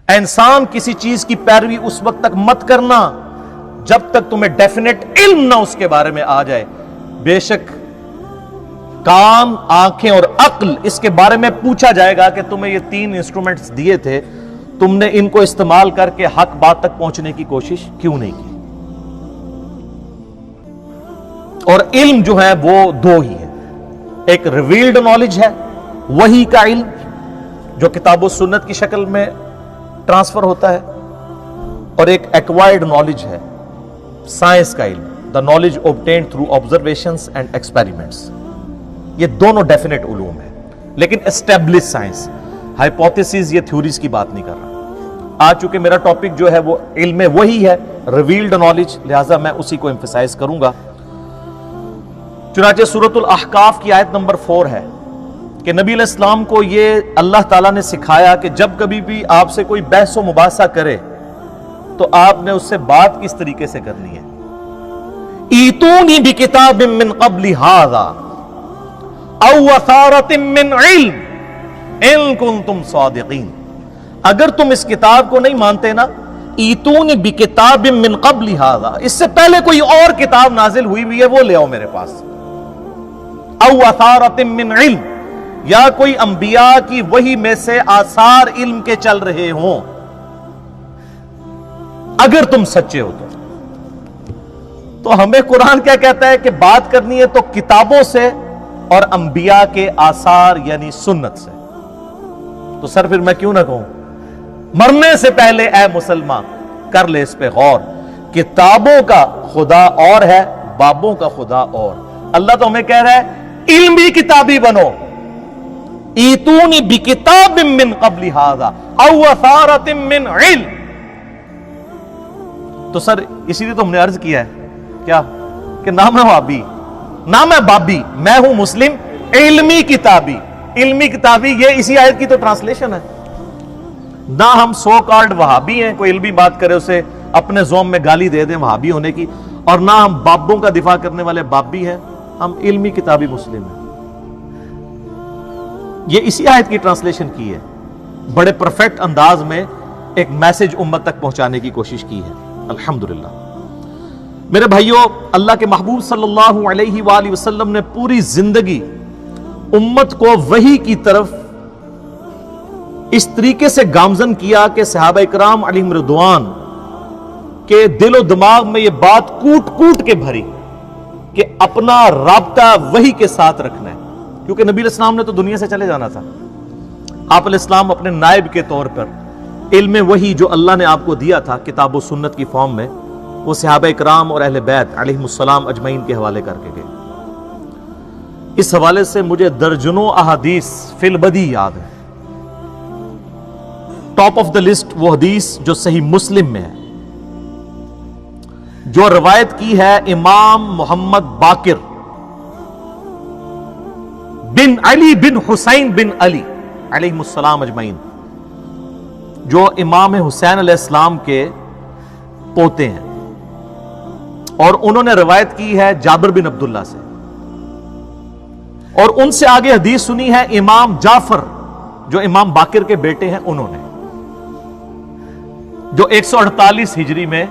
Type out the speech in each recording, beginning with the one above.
انسان کسی چیز کی پیروی اس وقت تک مت کرنا جب تک تمہیں ڈیفینیٹ علم نہ اس کے بارے میں آ جائے. بے شک کان، آنکھیں اور عقل اس کے بارے میں پوچھا جائے گا کہ تمہیں یہ 3 انسٹرومنٹس دیے تھے، تم نے ان کو استعمال کر کے حق بات تک پہنچنے کی کوشش کیوں نہیں کی. اور علم جو ہے وہ 2 ہی ہے. ایک ریویلڈ نالج ہے، وحی کا علم جو کتاب و سنت کی شکل میں ٹرانسفر ہوتا ہے، اور ایک ایکوائرڈ نالج ہے، سائنس کا علم، the knowledge obtained through observations and experiments. یہ دونوں ڈیفینیٹ علوم ہیں، لیکن اسٹیبلش سائنس، ہائپوتھیسز، یہ تھیوریز کی بات نہیں کر رہا. آج چونکہ میرا ٹاپک جو ہے وہ علم وحی ہے، ریویلڈ نالج، لہٰذا میں اسی کو ایمفسائز کروں گا. چنانچہ سورۃ الاحقاف کی آیت نمبر 4 ہے کہ نبی علیہ السلام کو یہ اللہ تعالیٰ نے سکھایا کہ جب کبھی بھی آپ سے کوئی بحث و مباحثہ کرے تو آپ نے اس سے بات کس طریقے سے کرنی ہے. ایتونی بکتاب من قبل ھذا او اثارۃ من علم ان کنتم صادقین. اگر تم اس کتاب کو نہیں مانتے نا، ایتونی بکتاب من قبل ھذا، اس سے پہلے کوئی اور کتاب نازل ہوئی ہے وہ لے آؤ میرے پاس. او اثارۃ من علم، یا کوئی انبیاء کی وحی میں سے آثار علم کے چل رہے ہوں، اگر تم سچے ہو تو ہمیں قرآن کیا کہتا ہے کہ بات کرنی ہے تو کتابوں سے اور انبیاء کے آثار یعنی سنت سے. تو سر پھر میں کیوں نہ کہوں، مرنے سے پہلے اے مسلمان کر لے اس پہ غور. کتابوں کا خدا اور ہے، بابوں کا خدا اور. اللہ تو ہمیں کہہ رہا ہے علمی کتابی بنو. ایتونی بکتاب من قبل ھذا او اثارۃ من علم. تو سر اسی لیے تو ہم نے عرض کیا ہے کیا کہ نام ہے وہابی، نام ہے بابی، میں ہوں مسلم علمی کتابی. علمی کتابی یہ اسی آیت کی تو ٹرانسلیشن ہے. نہ ہم سو کالڈ وہابی ہیں، کوئی علمی بات کرے اسے اپنے زوم میں گالی دے دیں وہابی ہونے کی، اور نہ ہم بابوں کا دفاع کرنے والے بابی ہیں، ہم علمی کتابی مسلم ہیں. یہ اسی آیت کی ٹرانسلیشن کی ہے، بڑے پرفیکٹ انداز میں ایک میسج امت تک پہنچانے کی کوشش کی ہے. الحمدللہ میرے بھائیوں، اللہ کے محبوب صلی اللہ علیہ وآلہ وسلم نے پوری زندگی امت کو وحی کی طرف اس طریقے سے گامزن کیا کہ صحابہ اکرام علیہم رضوان کے دل و دماغ میں یہ بات کوٹ کوٹ کے بھری کہ اپنا رابطہ وحی کے ساتھ رکھنا ہے. کیونکہ نبی علیہ السلام نے تو دنیا سے چلے جانا تھا. آپ علیہ السلام اپنے نائب کے طور پر علم وحی جو اللہ نے آپ کو دیا تھا کتاب و سنت کی فارم میں، وہ صحابہ اکرام اور اہل بیت علیہم السلام اجمعین کے حوالے کر کے گئے. اس حوالے سے مجھے درجنوں احادیث فی البدی یاد ہے. ٹاپ آف دا لسٹ وہ حدیث جو صحیح مسلم میں ہے، جو روایت کی ہے امام محمد باقر بن علی بن حسین بن علی علیہم السلام اجمعین، جو امام حسین علیہ السلام کے پوتے ہیں، اور انہوں نے روایت کی ہے جابر بن عبداللہ سے، اور ان سے آگے حدیث سنی ہے امام جعفر جو امام باقر کے بیٹے ہیں، انہوں نے، جو 148 ہجری میں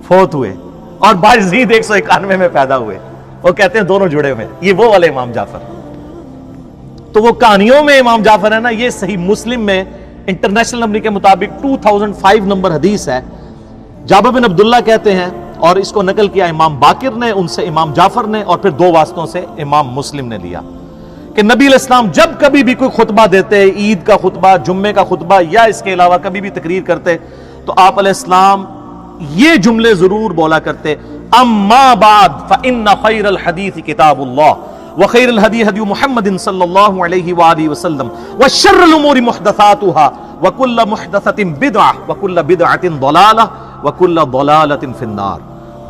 فوت ہوئے اور باجزید 191 میں پیدا ہوئے. وہ کہتے ہیں دونوں جڑے ہوئے، یہ وہ والے امام جعفر. تو وہ کہانیوں میں امام جعفر ہے نا، یہ صحیح مسلم میں انٹرنیشنل نمبر کے مطابق 2005 نمبر حدیث ہے. جابر بن عبداللہ کہتے ہیں، اور اس کو نقل کیا امام باقر نے، ان سے امام جعفر نے، اور پھر 2 واسطوں سے امام مسلم نے لیا، کہ نبی علیہ السلام جب کبھی بھی کوئی خطبہ دیتے، عید کا خطبہ، جمعے کا خطبہ، یا اس کے علاوہ کبھی بھی تقریر کرتے، تو آپ علیہ السلام یہ جملے ضرور بولا کرتے: اما بعد فإن خیر الحدیث کتاب اللہ وخیر الہدی ہدی محمد صلی اللہ علیہ وآلہ وسلم وشر الامور محدثاتها وکل محدثۃ بدعہ وکل بدعۃ ضلالہ وکل ضلالۃ فی النار.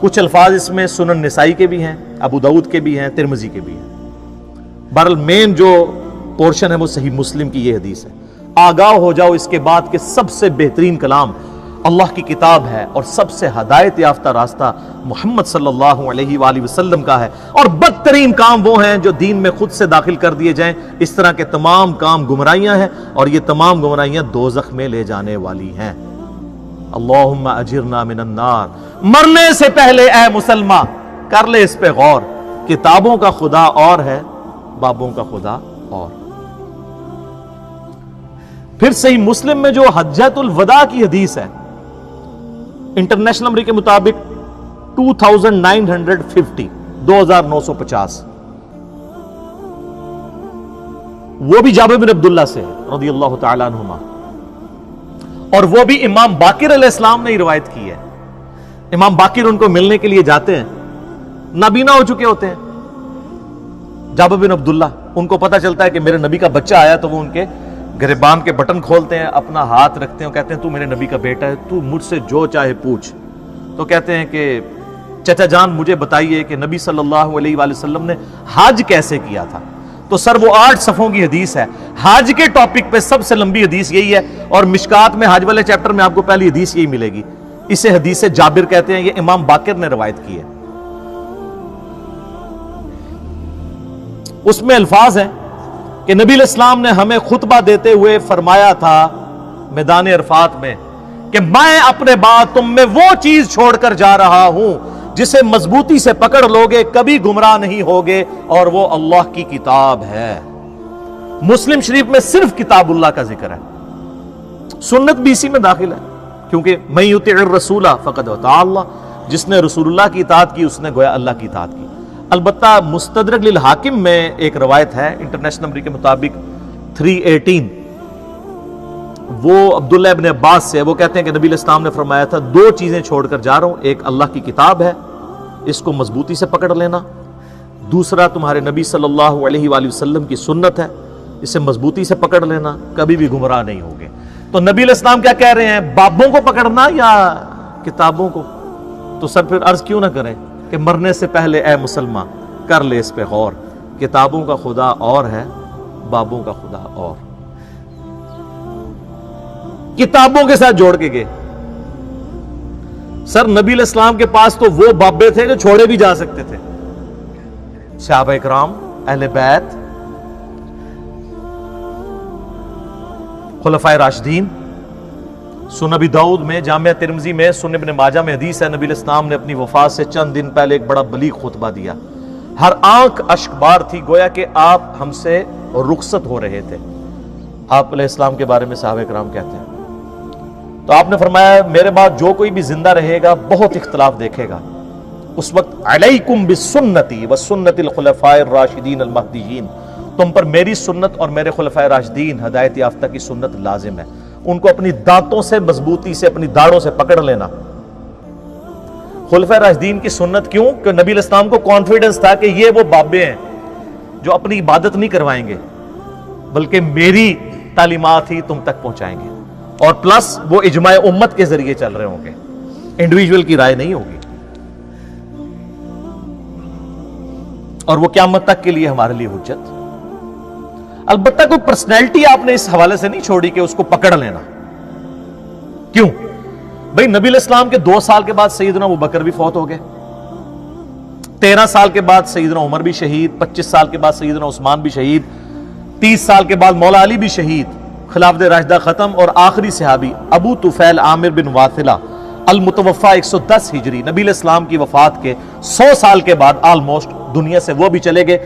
کچھ الفاظ اس میں سنن نسائی کے بھی ہیں، ابو داؤد کے بھی ہیں، ترمذی کے بھی ہیں. بہرحال مین جو پورشن ہے وہ صحیح مسلم کی یہ حدیث ہے. آگاہ ہو جاؤ اس کے بعد کہ سب سے بہترین کلام اللہ کی کتاب ہے اور سب سے ہدایت یافتہ راستہ محمد صلی اللہ علیہ وآلہ وسلم کا ہے، اور بدترین کام وہ ہیں جو دین میں خود سے داخل کر دیے جائیں۔ اس طرح کے تمام کام گمراہیاں ہیں، اور یہ تمام گمراہیاں دوزخ میں لے جانے والی ہیں۔ اللہم اجرنا من النار۔ مرنے سے پہلے اے مسلمان کر لے اس پہ غور، کتابوں کا خدا اور ہے، بابوں کا خدا اور۔ پھر صحیح مسلم میں جو حجۃ الوداع کی حدیث ہے، انٹرنیشنل نمبر کے مطابق 2950 2950، وہ بھی جابر بن عبداللہ سے ہے رضی اللہ تعالیٰ عنہما، اور وہ بھی امام باقر علیہ السلام نے ہی روایت کی ہے۔ امام باقر ان کو ملنے کے لیے جاتے ہیں، نابینا ہو چکے ہوتے ہیں جابر بن عبداللہ، ان کو پتا چلتا ہے کہ میرے نبی کا بچہ آیا، تو وہ ان کے گریبان کے بٹن کھولتے ہیں، اپنا ہاتھ رکھتے ہیں اور کہتے ہیں تو میرے نبی کا بیٹا ہے، تو مجھ سے جو چاہے پوچھ۔ تو کہتے ہیں کہ چچا جان مجھے بتائیے کہ نبی صلی اللہ علیہ وآلہ وسلم نے حج کیسے کیا تھا؟ تو سر وہ 8 صفحوں کی حدیث ہے، حج کے ٹاپک پہ سب سے لمبی حدیث یہی ہے، اور مشکات میں حج والے چیپٹر میں آپ کو پہلی حدیث یہی ملے گی۔ اسے حدیث جابر کہتے ہیں، یہ امام باقر نے روایت کی ہے۔ اس میں الفاظ ہیں کہ نبی علیہ السلام نے ہمیں خطبہ دیتے ہوئے فرمایا تھا میدان عرفات میں کہ میں اپنے بعد تم میں وہ چیز چھوڑ کر جا رہا ہوں جسے مضبوطی سے پکڑ لوگے کبھی گمراہ نہیں ہوگے، اور وہ اللہ کی کتاب ہے۔ مسلم شریف میں صرف کتاب اللہ کا ذکر ہے، سنت بھی اسی میں داخل ہے، کیونکہ من یطع الرسول فقد اطاع اللہ، جس نے رسول اللہ کی اطاعت کی اس نے گویا اللہ کی اطاعت کی۔ البتہ مستدرک للحاکم میں ایک روایت ہے انٹرنیشنل نمبر کے مطابق 318، وہ عبداللہ ابن عباس سے، وہ کہتے ہیں کہ نبی علیہ السلام نے فرمایا تھا 2 چیزیں چھوڑ کر جا رہا ہوں، ایک اللہ کی کتاب ہے، اس کو مضبوطی سے پکڑ لینا، دوسرا تمہارے نبی صلی اللہ علیہ وآلہ وسلم کی سنت ہے، اسے مضبوطی سے پکڑ لینا، کبھی بھی گمراہ نہیں ہوگے۔ تو نبی علیہ السلام کیا کہہ رہے ہیں، بابوں کو پکڑنا یا کتابوں کو؟ تو سر پھر عرض کیوں نہ کریں کہ مرنے سے پہلے اے مسلمان کر لے اس پہ غور، کتابوں کا خدا اور ہے، بابوں کا خدا اور۔ کتابوں کے ساتھ جوڑ کے گئے، سر نبی علیہ السلام کے پاس تو وہ بابے تھے جو چھوڑے بھی جا سکتے تھے، صحابہ اکرام، اہل بیت، خلفائے راشدین۔ سنن ابی داؤد میں، جامعہ ترمذی میں، سنن ابن ماجہ میں حدیث ہے، نبی علیہ السلام نے اپنی وفات سے چند دن پہلے ایک بڑا بلیغ خطبہ دیا، ہر آنکھ اشک بار تھی، گویا کہ آپ ہم سے رخصت ہو رہے تھے۔ آپ علیہ السلام کے بارے میں صحابہ کرام کہتے ہیں، تو آپ نے فرمایا میرے بعد جو کوئی بھی زندہ رہے گا بہت اختلاف دیکھے گا، اس وقت علیکم بسنتی وسنت الخلفاء الراشدین المہدیین، تم پر میری سنت اور میرے خلفائے راشدین ہدایت یافتہ کی سنت لازم ہے، ان کو اپنی دانتوں سے مضبوطی سے، اپنی داڑوں سے پکڑ لینا۔ خلفائے راشدین کی سنت کیوں؟ کہ نبی علیہ السلام کو کانفیڈنس تھا کہ یہ وہ بابے ہیں جو اپنی عبادت نہیں کروائیں گے بلکہ میری تعلیمات ہی تم تک پہنچائیں گے، اور پلس وہ اجماع امت کے ذریعے چل رہے ہوں گے، انڈیویجول کی رائے نہیں ہوگی، اور وہ قیامت تک کے لیے ہمارے لیے حجت۔ البتہ کوئی پرسنالٹی آپ نے اس حوالے سے نہیں چھوڑی کہ اس کو پکڑ لینا۔ کیوں؟ بھئی نبی علیہ السلام کے 2 سال کے بعد سیدنا ابوبکر بھی فوت ہو گئے، 13 سال کے بعد سیدنا عمر بھی شہید، 25 سال کے بعد سیدنا عثمان بھی شہید، 30 سال کے بعد مولا علی بھی شہید، خلافت راشدہ ختم، اور آخری صحابی ابو طفیل عامر بن واثلہ المتوفا 110 ہجری، نبی علیہ السلام کی وفات کے 100 سال کے بعد آلموسٹ دنیا سے وہ بھی چلے گئے۔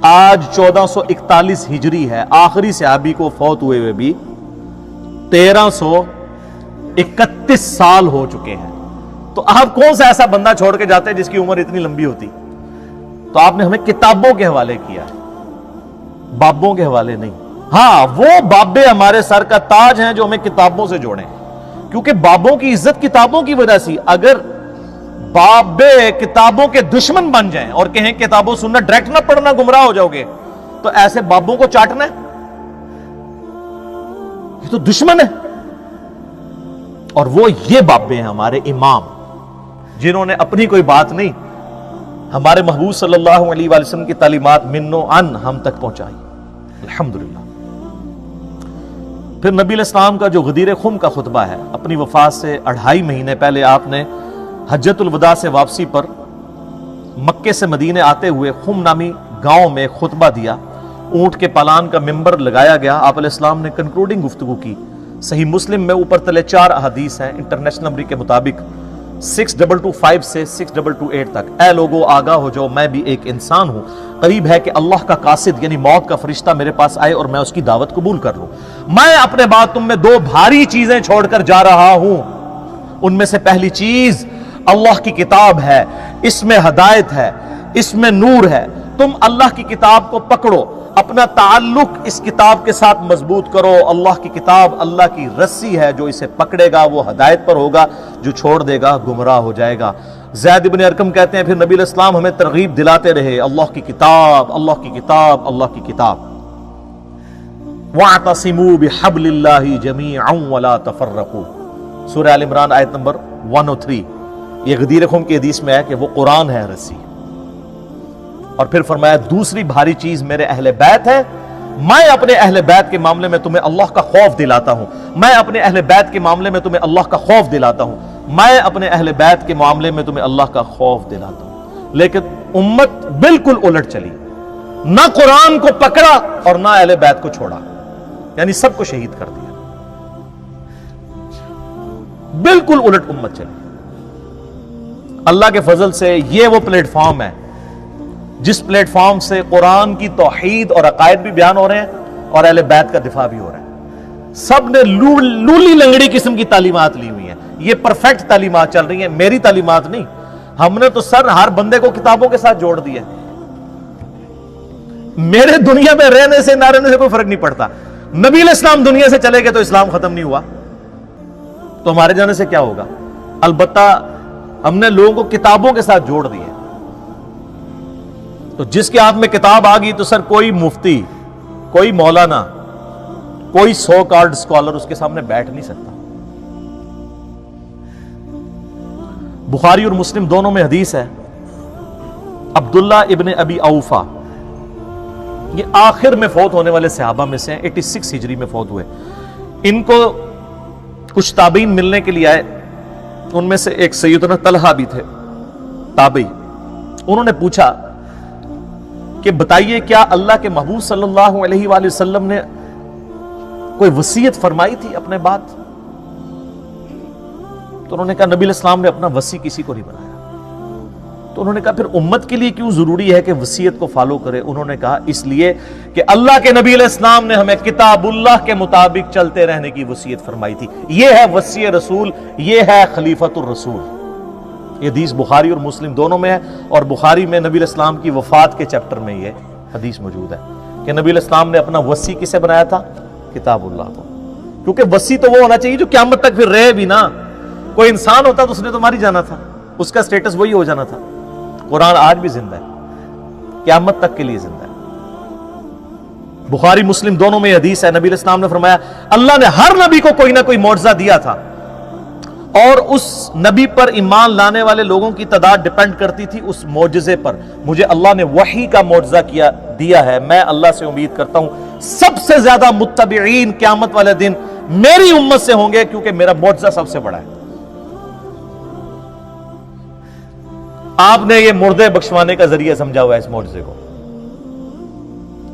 آج 1441 ہجری ہے، آخری صحابی کو فوت ہوئے ہوئے بھی 1331 سال ہو چکے ہیں۔ تو آپ کون سا ایسا بندہ چھوڑ کے جاتے ہیں جس کی عمر اتنی لمبی ہوتی؟ تو آپ نے ہمیں کتابوں کے حوالے کیا ہے، بابوں کے حوالے نہیں۔ ہاں وہ بابے ہمارے سر کا تاج ہیں جو ہمیں کتابوں سے جوڑیں، کیونکہ بابوں کی عزت کتابوں کی وجہ سے۔ اگر بابے کتابوں کے دشمن بن جائیں اور کہیں کتابوں سننا ڈائریکٹ نہ پڑھنا گمراہ ہو جاؤ گے، تو ایسے بابوں کو چاٹنا ہے، یہ تو دشمن ہے۔ اور وہ یہ بابے ہیں ہمارے امام، جنہوں نے اپنی کوئی بات نہیں، ہمارے محبوب صلی اللہ علیہ وآلہ وسلم کی تعلیمات من و عن ہم تک پہنچائی، الحمدللہ۔ پھر نبی علیہ السلام کا جو غدیر خم کا خطبہ ہے، اپنی وفات سے 2.5 مہینے پہلے آپ نے حجۃ الوداع سے واپسی پر مکے سے مدینے آتے ہوئے خم نامی گاؤں میں خطبہ دیا، اونٹ کے پالان کا ممبر لگایا گیا، آپ علیہ السلام نے کنکلوڈنگ گفتگو کی۔ صحیح مسلم میں اوپر تلے 4 احادیث ہیں انٹرنیشنل نمبر کے مطابق 6225 سے 6228 تک۔ اے لوگو آگاہ ہو جاؤ، میں بھی ایک انسان ہوں، قریب ہے کہ اللہ کا قاصد یعنی موت کا فرشتہ میرے پاس آئے اور میں اس کی دعوت قبول کر لوں۔ میں اپنے بعد تم میں 2 بھاری چیزیں چھوڑ کر جا رہا ہوں، ان میں سے پہلی چیز اللہ کی کتاب ہے، اس میں ہدایت ہے، اس میں نور ہے، تم اللہ کی کتاب کو پکڑو، اپنا تعلق اس کتاب کے ساتھ مضبوط کرو۔ اللہ کی کتاب اللہ کی رسی ہے، جو اسے پکڑے گا وہ ہدایت پر ہوگا، جو چھوڑ دے گا گمراہ ہو جائے گا۔ زید بن ارقم کہتے ہیں پھر نبی علیہ السلام ہمیں ترغیب دلاتے رہے، اللہ کی کتاب، اللہ کی کتاب، اللہ کی کتاب۔ وَاعْتَصِمُوا بِحَبْلِ اللَّهِ جَمِيعًا وَلَا تَفَرَّقُوا، سورہ آل عمران آیت نمبر 103۔ یہ غدیر خم کی حدیث میں ہے کہ وہ قرآن ہے رسی۔ اور پھر فرمایا دوسری بھاری چیز میرے اہل بیت ہے، میں اپنے اہل بیت کے معاملے میں تمہیں اللہ کا خوف دلاتا ہوں، میں اپنے اہل بیت کے معاملے میں تمہیں اللہ کا خوف دلاتا ہوں، میں اپنے اہل بیت کے معاملے میں تمہیں اللہ کا خوف دلاتا ہوں۔ لیکن امت بالکل الٹ چلی، نہ قرآن کو پکڑا اور نہ اہل بیت کو چھوڑا، یعنی سب کو شہید کر دیا، بالکل الٹ امت چلی۔ اللہ کے فضل سے یہ وہ پلیٹ فارم ہے جس پلیٹ فارم سے قرآن کی توحید اور عقائد بھی بیان ہو رہے ہیں اور اہل بیت کا دفاع بھی ہو رہا ہے۔ سب نے لولی لنگڑی قسم کی تعلیمات لی ہوئی ہیں، یہ پرفیکٹ تعلیمات چل رہی ہیں، میری تعلیمات نہیں۔ ہم نے تو سر ہر بندے کو کتابوں کے ساتھ جوڑ دیا، میرے دنیا میں رہنے سے نہ رہنے سے کوئی فرق نہیں پڑتا۔ نبی علیہ السلام دنیا سے چلے گئے تو اسلام ختم نہیں ہوا، تو ہمارے جانے سے کیا ہوگا؟ البتہ ہم نے لوگوں کو کتابوں کے ساتھ جوڑ دیا، تو جس کے ہاتھ میں کتاب آ گئی تو سر کوئی مفتی، کوئی مولانا، کوئی سو کالڈ اسکالر اس کے سامنے بیٹھ نہیں سکتا۔ بخاری اور مسلم دونوں میں حدیث ہے، عبداللہ ابن ابی اوفا، یہ آخر میں فوت ہونے والے صحابہ میں سے 86 ہجری میں فوت ہوئے۔ ان کو کچھ تابعین ملنے کے لیے آئے، ان میں سے ایک سیدنا طلحہ بھی تھے تابعی۔ انہوں نے پوچھا کہ بتائیے کیا اللہ کے محبوب صلی اللہ علیہ وآلہ وسلم نے کوئی وصیت فرمائی تھی اپنے بعد؟ تو انہوں نے کہا نبی علیہ السلام نے اپنا وصی کسی کو نہیں بنایا۔ تو انہوں نے کہا پھر امت کے لیے کیوں ضروری ہے کہ وصیت کو فالو کرے؟ انہوں نے کہا اس لیے کہ اللہ کے نبی علیہ السلام نے ہمیں کتاب اللہ کے مطابق چلتے رہنے کی وصیت فرمائی تھی۔ یہ ہے وصی رسول، یہ ہے خلیفۃ الرسول۔ یہ حدیث بخاری اور مسلم دونوں میں ہے، اور بخاری میں نبی علیہ السلام کی وفات کے چیپٹر میں یہ حدیث موجود ہے کہ نبی علیہ السلام نے اپنا وصی کسے بنایا تھا؟ کتاب اللہ کو، کیونکہ وصی تو وہ ہونا چاہیے جو قیامت تک پھر رہے بھی نا۔ کوئی انسان ہوتا تو اس نے تو مار ہی جانا تھا، اس کا سٹیٹس وہی ہو جانا تھا۔ قرآن آج بھی زندہ ہے، قیامت تک کے لیے زندہ ہے۔ بخاری مسلم دونوں میں حدیث ہے، نبی علیہ السلام نے فرمایا اللہ نے ہر نبی کو کوئی نہ کوئی معجزہ دیا تھا، اور اس نبی پر ایمان لانے والے لوگوں کی تعداد ڈیپینڈ کرتی تھی اس معجزے پر۔ مجھے اللہ نے وحی کا معجزہ دیا ہے، میں اللہ سے امید کرتا ہوں سب سے زیادہ متبعین قیامت والے دن میری امت سے ہوں گے، کیونکہ میرا معجزہ سب سے بڑا ہے۔ آپ نے یہ مردے بخشوانے کا ذریعہ سمجھا ہوا ہے اس معجزے کو۔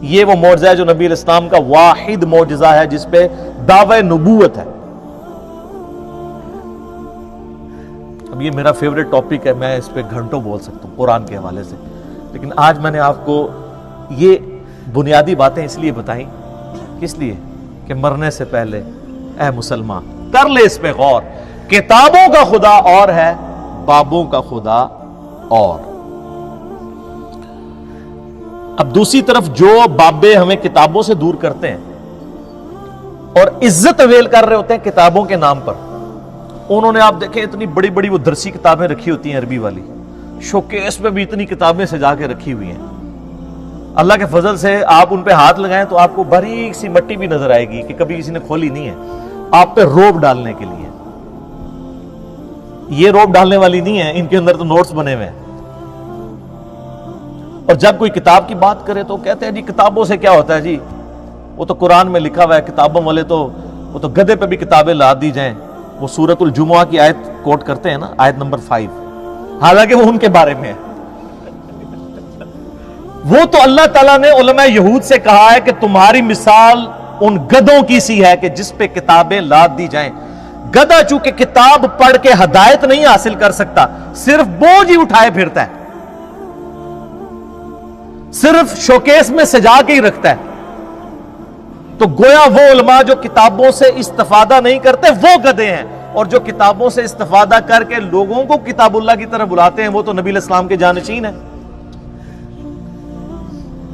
یہ وہ معجزہ ہے جو نبی علیہ السلام کا واحد معجزہ ہے جس پہ دعوی نبوت ہے۔ اب یہ میرا فیوریٹ ٹاپک ہے، میں اس پہ گھنٹوں بول سکتا ہوں قرآن کے حوالے سے، لیکن آج میں نے آپ کو یہ بنیادی باتیں اس لیے بتائیں، کس لیے کہ مرنے سے پہلے اے مسلمان کر لے اس پہ غور۔ کتابوں کا خدا اور ہے، بابوں کا خدا اور۔ اب دوسری طرف جو بابے ہمیں کتابوں سے دور کرتے ہیں اور عزت اویل کر رہے ہوتے ہیں کتابوں کے نام پر، انہوں نے آپ دیکھیں اتنی بڑی بڑی وہ درسی کتابیں رکھی ہوتی ہیں عربی والی، شوکیس میں بھی اتنی کتابیں سجا کے رکھی ہوئی ہیں۔ اللہ کے فضل سے آپ ان پہ ہاتھ لگائیں تو آپ کو باریک سی مٹی بھی نظر آئے گی کہ کبھی کسی نے کھولی نہیں ہے، آپ پہ روب ڈالنے کے لیے۔ یہ روب ڈالنے والی نہیں ہے، ان کے اندر تو نوٹس بنے ہوئے ہیں۔ اور جب کوئی کتاب کی بات کرے تو کہتے ہیں جی کتابوں سے کیا ہوتا ہے، جی وہ تو قرآن میں لکھا ہوا ہے، کتابوں والے تو وہ تو گدے پہ بھی کتابیں لاد دی جائیں. وہ سورۃ الجمعہ کی آیت کوٹ کرتے ہیں نا, آیت نمبر 5, حالانکہ وہ ان کے بارے میں ہے. وہ تو اللہ تعالیٰ نے علماء یہود سے کہا ہے کہ تمہاری مثال ان گدوں کی سی ہے کہ جس پہ کتابیں لاد دی جائیں. گدھا چونکہ کتاب پڑھ کے ہدایت نہیں حاصل کر سکتا, صرف بوجھ ہی اٹھائے پھرتا ہے, صرف شوکیس میں سجا کے ہی رکھتا ہے. تو گویا وہ علماء جو کتابوں سے استفادہ نہیں کرتے وہ گدھے ہیں, اور جو کتابوں سے استفادہ کر کے لوگوں کو کتاب اللہ کی طرف بلاتے ہیں وہ تو نبی علیہ السلام کے جانشین ہیں.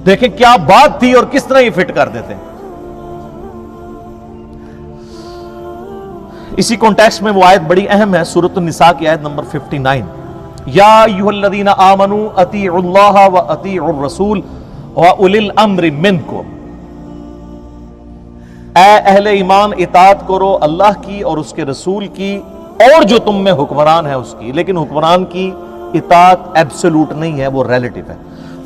دیکھیں کیا بات تھی اور کس طرح یہ فٹ کر دیتے ہیں. اسی کانٹیکسٹ میں وہ آیت بڑی اہم ہے, سورۃ النساء کی آیت نمبر 59, یا ایھا الذین آمنوا اطیعوا اللہ واطیعوا الرسول واولی الامر منکم. اے اہل ایمان اطاعت کرو اللہ کی اور اس کے رسول کی, اور جو تم میں حکمران ہے اس کی. لیکن حکمران کی اطاعت ایبسولوٹ نہیں ہے, وہ ریلیٹو ہے.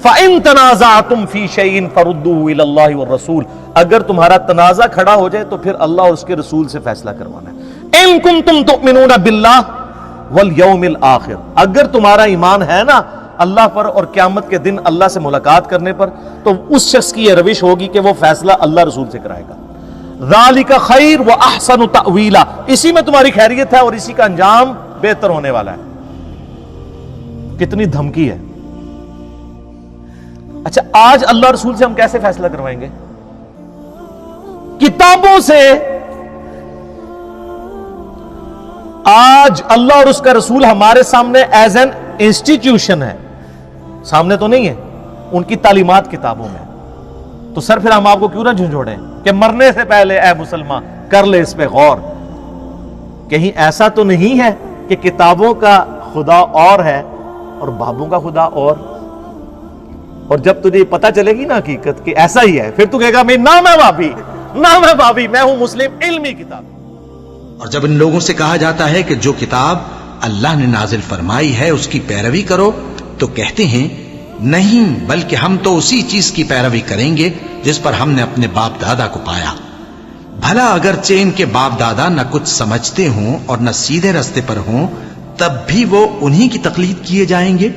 فَإِن تَنَازَعْتُمْ فِي شَيْءٍ فَرُدُّوهُ إِلَى اللَّهِ وَالرَّسُولِ. اگر تمہارا تنازع کھڑا ہو جائے تو پھر اللہ اور اس کے رسول سے فیصلہ کروانا ہے. إِن كُنتُمْ تُؤْمِنُونَ بِاللَّهِ وَالْيَوْمِ الْآخِرِ. اگر تمہارا ایمان ہے نا اللہ پر اور قیامت کے دن اللہ سے ملاقات کرنے پر, تو اس شخص کی یہ روش ہوگی کہ وہ فیصلہ اللہ رسول سے کرائے گا. ذَلِكَ خَيْرٌ وَأَحْسَنُ تَأْوِيلًا. اسی میں تمہاری خیریت ہے اور اسی کا انجام بہتر ہونے والا ہے. کتنی دھمکی ہے. اچھا, آج اللہ رسول سے ہم کیسے فیصلہ کروائیں گے؟ کتابوں سے. آج اللہ اور اس کا رسول ہمارے سامنے ایز این انسٹیٹیوشن ہے, سامنے تو نہیں ہے, ان کی تعلیمات کتابوں میں. تو سر پھر ہم آپ کو کیوں نہ جھنجھوڑیں کہ مرنے سے پہلے اے مسلمان کر لے اس پہ غور. کہیں ایسا تو نہیں ہے کہ کتابوں کا خدا اور ہے اور بابوں کا خدا اور جب تجھے پتہ چلے گی نا حقیقت کہ ایسا ہی ہے, پھر تو کہے گا نہ میں بابی, نہ میں بابی, میں ہوں مسلم علمی کتاب. اور جب ان لوگوں سے کہا جاتا ہے کہ جو کتاب اللہ نے نازل فرمائی ہے اس کی پیروی کرو, تو کہتے ہیں نہیں, بلکہ ہم تو اسی چیز کی پیروی کریں گے جس پر ہم نے اپنے باپ دادا کو پایا. بھلا اگرچہ ان کے باپ دادا نہ کچھ سمجھتے ہوں اور نہ سیدھے رستے پر ہوں, تب بھی وہ انہی کی تقلید کیے جائیں گے.